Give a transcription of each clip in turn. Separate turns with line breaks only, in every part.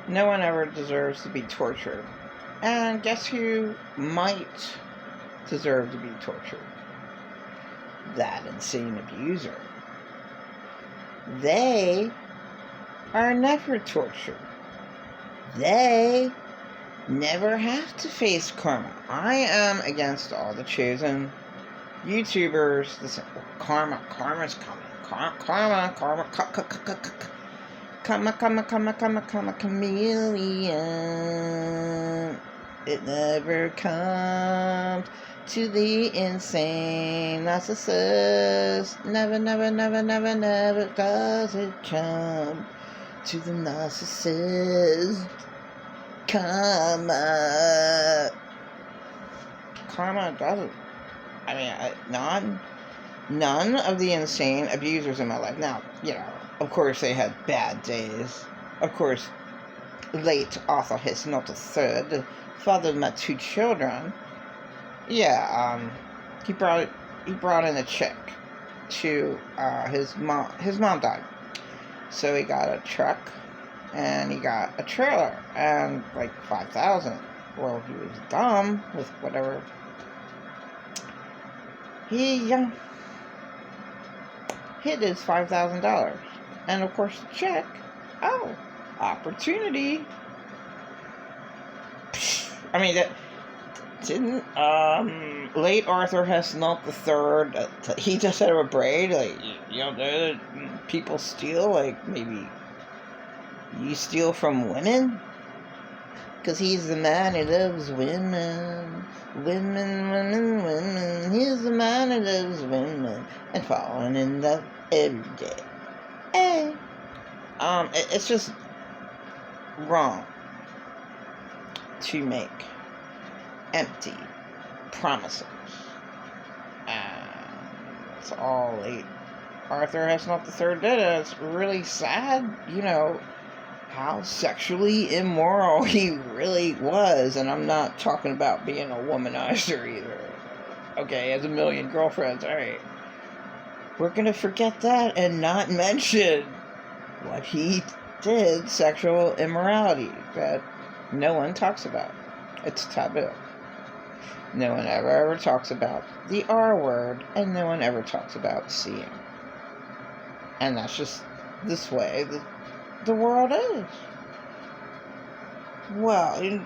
No one ever deserves to be tortured. And guess who might deserve to be tortured? That insane abuser. They are never tortured. They never have to face karma. I am against all the chosen YouTubers. Listen, karma's coming. Karma, chameleon. It never comes to the insane narcissist. Never does it come to the narcissist. Karma doesn't. I mean, none of the insane abusers in my life. Now, of course they had bad days. Of course, late Arthur Hisnot III, the father of my 2 children, he brought in a check to his mom. His mom died, so he got a truck and he got a trailer and like $5,000. Well, he was dumb with whatever. He hid his $5,000, and of course the check. Oh, opportunity. I mean, that didn't late Arthur Hisnot III. He just had a braid, like people steal, like maybe you steal from women, because he's the man who loves women. He's the man who loves women and falling in love every day. Hey. It's just wrong to make empty promises. And that's all late Arthur Hisnot III did. It's really sad, how sexually immoral he really was. And I'm not talking about being a womanizer either. Okay, he has a million girlfriends, alright. We're gonna forget that and not mention what he did, sexual immorality, that no one talks about. It's taboo. No one ever talks about the R word, and no one ever talks about seeing. And that's just this way the world is. Well,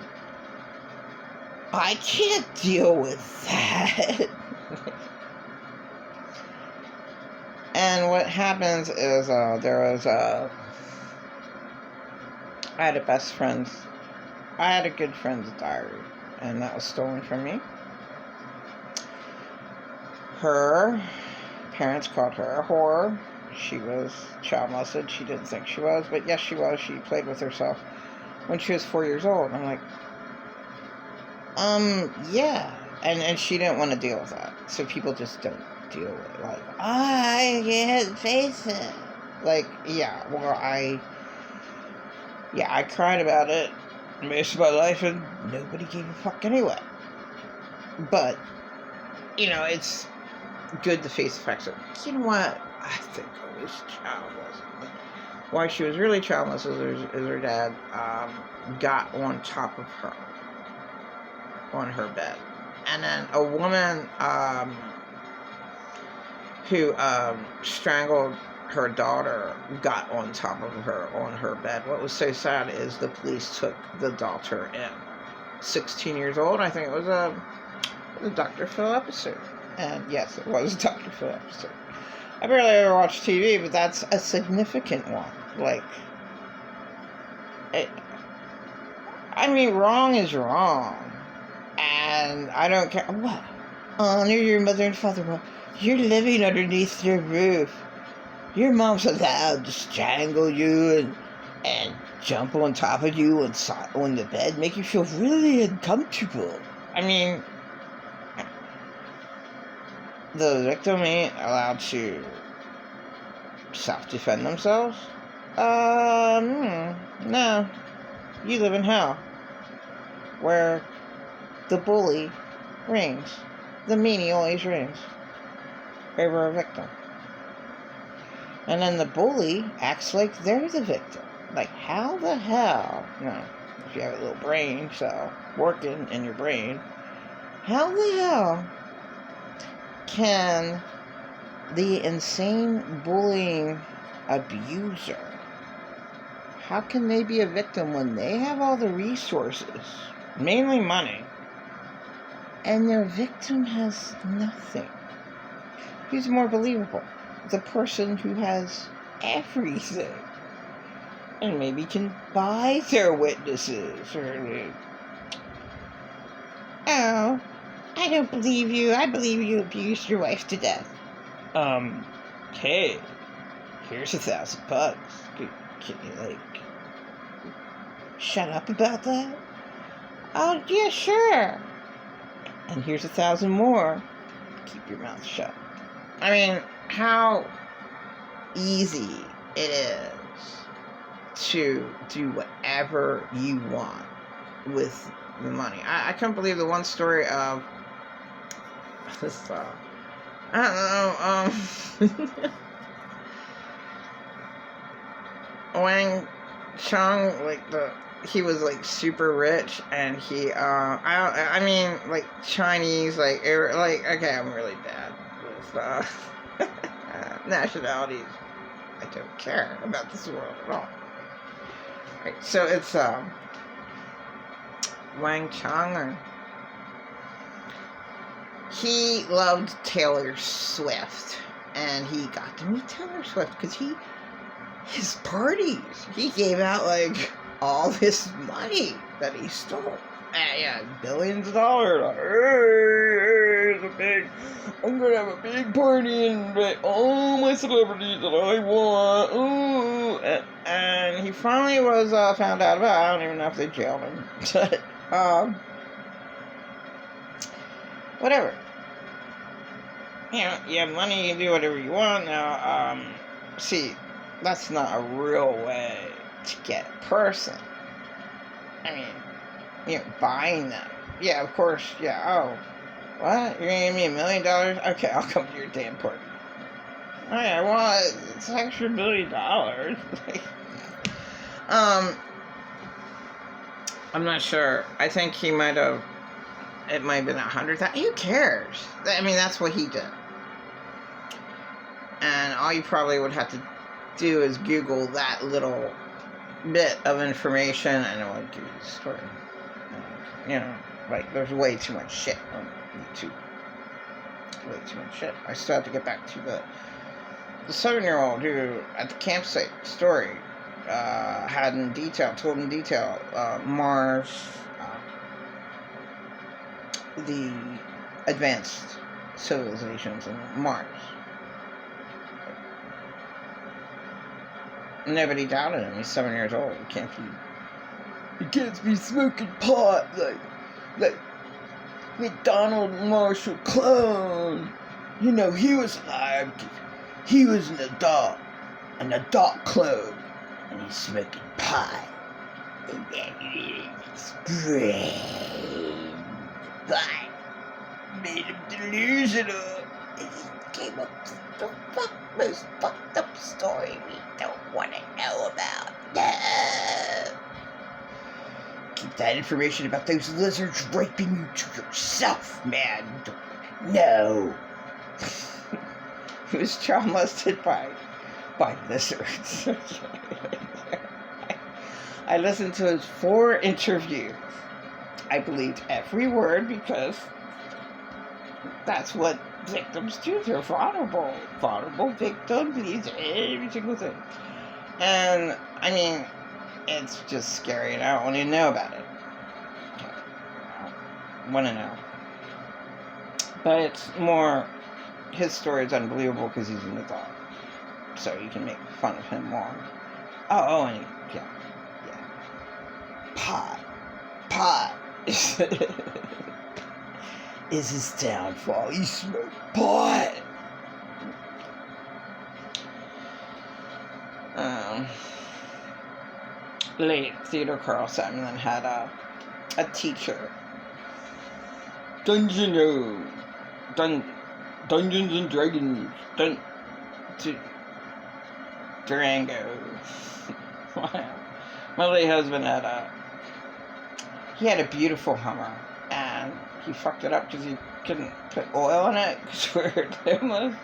I can't deal with that. And what happens is, I had a good friend's diary, and that was stolen from me. Her parents called her a whore. She was child molested. She didn't think she was, but yes, she was. She played with herself when she was 4 years old. I'm like, yeah. And she didn't want to deal with that. So people just don't deal with it. Like, I can't face it. Like, I cried about it most of my life, and nobody gave a fuck anyway. But, it's good to face the facts. You know what? I think I was childless. Why she was really childless is her dad got on top of her on her bed. And then a woman who strangled her daughter got on top of her on her bed. What was so sad is the police took the daughter in. 16 years old, I think it was a Dr. Phil episode. And yes, it was a Dr. Phil episode. I barely ever watch TV, but that's a significant one. Like, wrong is wrong. And I don't care. What? Honor your mother and father. Well, you're living underneath their roof. Your mom's allowed to strangle you and jump on top of you on the bed, make you feel really uncomfortable. The victim ain't allowed to self-defend themselves? No. You live in hell, where the bully reigns. The meanie always reigns over a victim. And then the bully acts like they're the victim. Like, how the hell, if you have a little brain cell working in your brain, how the hell can the insane bullying abuser, how can they be a victim when they have all the resources, mainly money, and their victim has nothing? Who's more believable? The person who has everything and maybe can buy their witnesses, or oh, I don't believe you. I believe you abused your wife to death. Hey, here's $1,000. Can you, shut up about that? Oh, yeah, sure. And here's 1,000 more. Keep your mouth shut. I mean, how easy it is to do whatever you want with the money. I couldn't believe the one story of this, I don't know, Wang Chung, he was super rich, and he I mean Chinese, okay, I'm really bad with nationalities. I don't care about this world at all. Right, so it's Wang Chung, he loved Taylor Swift, and he got to meet Taylor Swift because his parties, he gave out all this money that he stole. Yeah, billions of dollars. I'm gonna have a big party and invite all my celebrities that I want. Ooh. And he finally was found out about. I don't even know if they jailed him. But whatever. You have money, you can do whatever you want. Now, see, that's not a real way to get a person. I mean, buying them. Yeah, of course, yeah. Oh, what? You're gonna give me $1 million? Okay, I'll come to your damn party. Okay, well, it's an extra $1 million. I'm not sure. I think it might have been 100,000. Who cares? I mean, that's what he did. And all you probably would have to do is Google that little bit of information, and it would give you the story. There's way too much shit on YouTube. Way too much shit. I still have to get back to the 7-year-old who, at the campsite story, told in detail, Mars, the advanced civilizations in Mars. Nobody doubted him. He's 7 years old. He can't be smoking pot like McDonald Marshall clone. He was alive. He was an adult clone, and he's smoking pot. And then it's great. But made him delusional, and he came up with the most fucked up story we don't want to know about. No. Keep that information about those lizards raping you to yourself, man. No. He was child molested by lizards. I listened to his 4 interviews. I believed every word because that's what victims do. They're vulnerable. Vulnerable victim believes every single thing. And, I mean, it's just scary, and I don't want to know about it. I want to know. But it's more, his story is unbelievable because he's an adult. So you can make fun of him more. And yeah. Pot. Is his downfall. He smoked pot. Late Theodore Carl Simon had a teacher. Dungeons and Dragons. Durango. Wow. My late husband he had a beautiful Hummer, and he fucked it up because he couldn't put oil in it because where it was,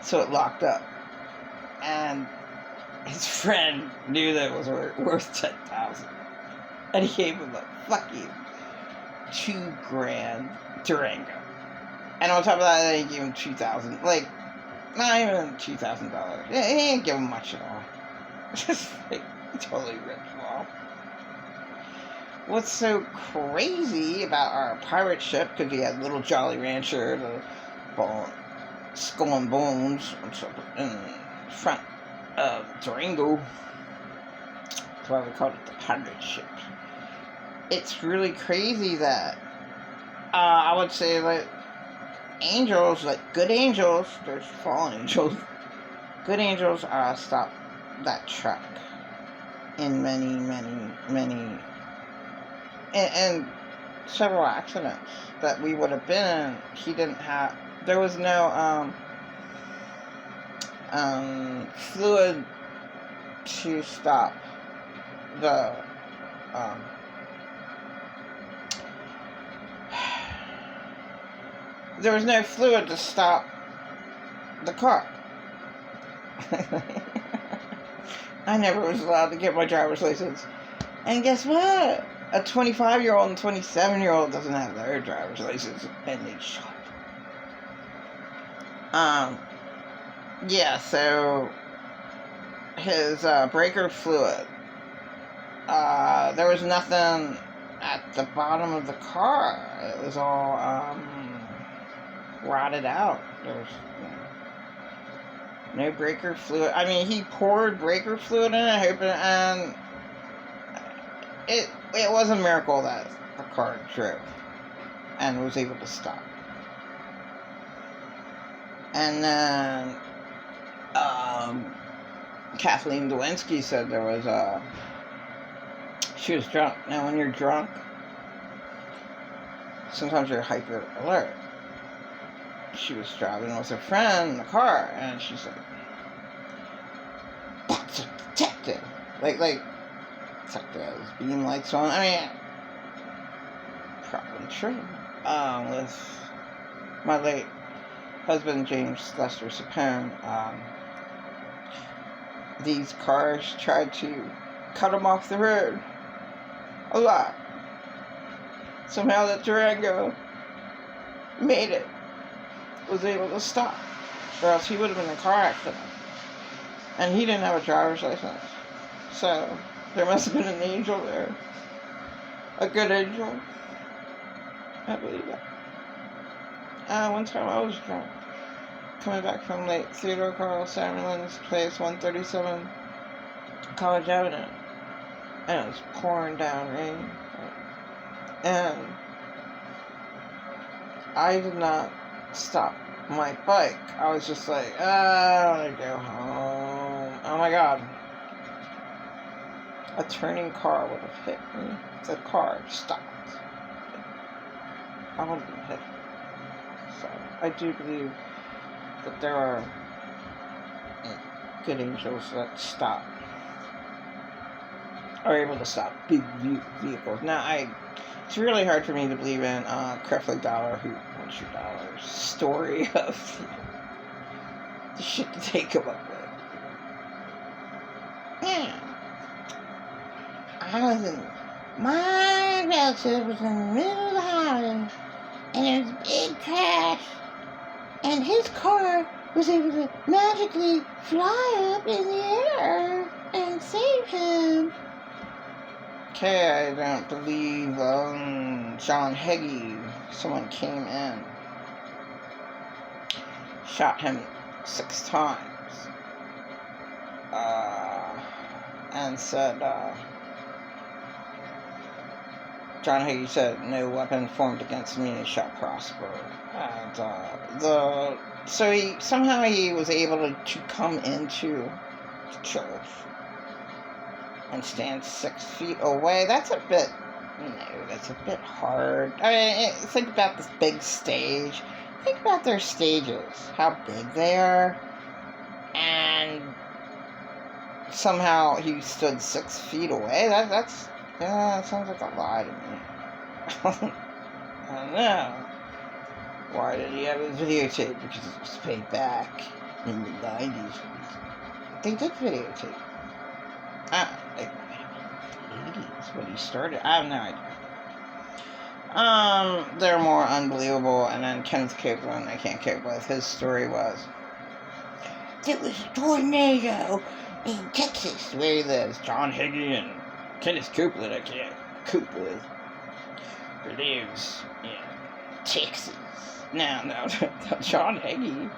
so it locked up. And his friend knew that it was worth $10,000, and he gave him a fuck you $2,000 Durango, and on top of that, he gave him $2,000, like not even $2,000. He didn't give him much at all. Just like totally ripped him off. What's so crazy about our pirate ship, because we had Little Jolly Rancher, the Skull and Bones in front of Durango. That's why we called it the pirate ship. It's really crazy that I would say like angels, like good angels, there's fallen angels. Good angels stopped that truck in many and several accidents that we would have been in. He didn't have, there was no fluid to stop the there was no fluid to stop the car. I never was allowed to get my driver's license. And guess what? A 25-year-old and 27-year-old doesn't have their driver's license, and they should. Yeah, so his breaker fluid, there was nothing at the bottom of the car. It was all rotted out. There was no breaker fluid. I mean, he poured breaker fluid in it, hoping, and it was a miracle that the car drove and was able to stop. And then Kathleen Lewinsky said there was she was drunk. Now when you're drunk, sometimes you're hyper alert. She was driving with her friend in the car, and she's like, "That's a detective!" Like those beam lights on. I mean, probably true. With my late husband, James Lester Sapone, these cars tried to cut him off the road a lot. Somehow that Durango made it, was able to stop, or else he would have been in a car accident. And he didn't have a driver's license. So there must have been an angel there. A good angel. I believe that. One time I was drunk, coming back from Lake Theodore Carl Summerlin's place, 137 College Avenue. And it was pouring down rain. And I did not stop my bike. I was just like, I want to go home. Oh my God. A turning car would have hit me. The car stopped. I would have been hit. So I do believe that there are good angels that are able to stop big vehicles. Now, it's really hard for me to believe in Creflo Dollar, what's your dollar's story of the shit that they come up with. Yeah. My relative was in the middle of the highway, and there was a big crash, and his car was able to magically fly up in the air and save him. Okay, I don't believe John Hagee, someone came in, shot him 6 times, and said, John Hagee said, "No weapon formed against me shall prosper." And so he was able to come into the church and stand 6 feet away. That's a bit hard. I mean, think about this big stage. Think about their stages, how big they are, and somehow he stood 6 feet away. That sounds like a lie to me. I don't know. Why did he have his videotape? Because it was paid back in the 90s. They did videotape. Like, the 80s when he started. I have no idea. They're more unbelievable. And then Kenneth Copeland, I can't cope with. His story was, there was a tornado in Texas where he lives. John Hagee and Kenneth Copeland, I can't cope with. He lives in Texas. No, John Hagee